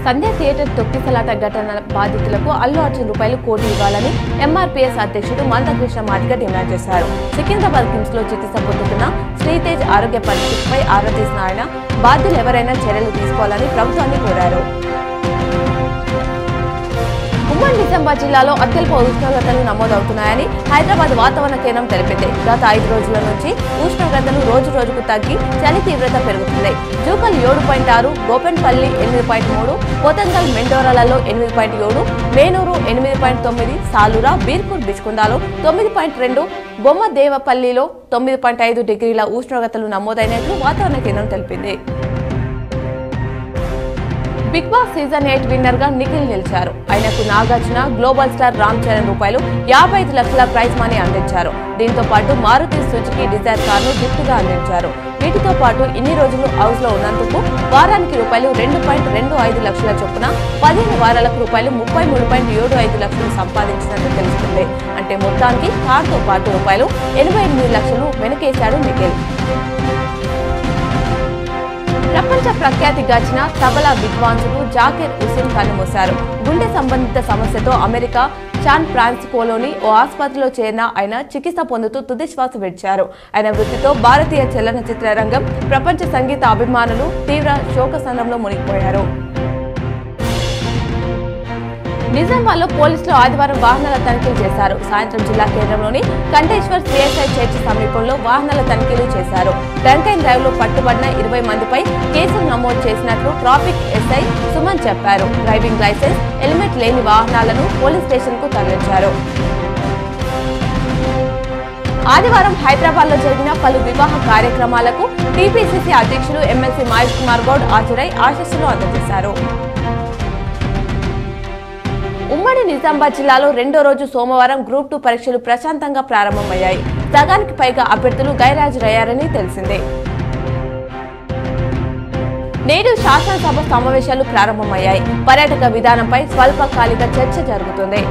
సంధ్య theatre తొక్కిసలాట ఘటన బాధితులకు అల్లు అర్జున్ రూపాయలు కోటి ఇవ్వాలని ఎంఆర్పీఎస్ అధ్యక్షుడు మందకృష్ణ మాదిగ డిమాండ్ చేశారు. సికింద్రాబాద్ కిమ్స్ లో చికిత్స పొందుతున్న శ్రీతేజ్ ఆరోగ్య పరిస్థితిపై ఆరా తీసిన ఆయన బాధ్యులు ఎవరైనా చర్యలు తీసుకోవాలని ప్రభుత్వాన్ని కోరారు. ఉమ్మడి నిజామాబాద్ జిల్లాలో అత్యల్ప ఉష్ణోగ్రతలు నమోదవుతున్నాయని హైదరాబాద్ వాతావరణ కేంద్రం తెలిపింది. గత 5 రోజుల నుంచి ఉష్ణోగ్రతలు రోజు రోజుకు తగ్గి చలి తీవ్రత పెరుగుతుంది. జూకల్ 7.6, గోపెన్పల్లి 8.3, పోతంగల్ మెండోరాలలో 8.7, మేనూరు 8.9, సాలూరా, బీర్పూర్ బిచ్కుందాలో 9.2, బొమ్మదేవపల్లిలో 9.5 డిగ్రీల ఉష్ణోగ్రతలు నమోదైనట్లు వాతావరణ కేంద్రం తెలిపింది. బిగ్ బాస్ సీజన్ 8 విన్నర్ గా నిఖిల్ నిలిచారు. ఆయనకు నాగార్జున, గ్లోబల్ స్టార్ రామ్ చరణ్ రూపాయలు 55 లక్షల ప్రైజ్ మనీ అందించారు. దీంతో పాటు మారుతి సుజుకి డిజైర్ కారును గిఫ్ట్ గా అందించారు. వీటితో పాటు ఇన్ని రోజులు హౌస్ లో ఉన్నందుకు వారానికి రూపాయలు 2.25 లక్షల చొప్పున 15 వారాలకు రూపాయలు 33.75 లక్షలు సంపాదించినట్టు తెలుస్తుంది. అంటే మొత్తానికి కారుతో పాటు రూపాయలు 88 లక్షలు వెనకేశాడు నిఖిల్. ప్రపంచ ప్రఖ్యాతిగాంచిన తబలా విద్వాంసుడు జాకిర్ హుసేన్ కన్నుమూశారు. గుండె సంబంధిత సమస్యతో అమెరికా శాన్ ఫ్రాన్సిస్కోలోని ఓ ఆసుపత్రిలో చేరిన ఆయన చికిత్స పొందుతూ తుది శ్వాస విడిచారు. ఆయన మృతితో భారతీయ చలనచిత్ర రంగం, ప్రపంచ సంగీత అభిమానులు తీవ్ర శోకసంద్రంలో మునిగిపోయారు. నిజామాబాద్లో పోలీసులు ఆదివారం వాహనాల తనిఖీలు చేశారు. సాయంత్రం జిల్లా కేంద్రంలోని కంటేశ్వర్ సిఎస్ఐ చర్చి సమీపంలో వాహనాల తనిఖీలు చేశారు. డ్రంక్ అండ్ డ్రైవ్ లో పట్టుబడిన 20 మందిపై కేసులు నమోదు చేసినట్లు ట్రాఫిక్ ఎస్ఐ సుమన్ చెప్పారు. డ్రైవింగ్ లైసెన్స్, హెల్మెట్ లేని వాహనాలను పోలీస్ స్టేషన్ కు తరలించారు. ఆదివారం హైదరాబాద్ లో జరిగిన పలు వివాహ కార్యక్రమాలకు టీపీసీసీ అధ్యక్షులు ఎమ్మెల్సీ మహేష్ కుమార్ గౌడ్ హాజరై ఆశీస్సులు అందజేశారు. ఉమ్మడి నిజామాబాద్ జిల్లాలో రెండో రోజు సోమవారం గ్రూప్ 2 పరీక్షలు ప్రశాంతంగా ప్రారంభమయ్యాయి. సగానికి పైగా అభ్యర్థులు గైర్హాజరయ్యారని తెలిసిందే. నేడు శాసనసభ సమావేశాలు ప్రారంభమయ్యాయి. పర్యాటక విధానంపై స్వల్పకాలిక చర్చ జరుగుతుంది.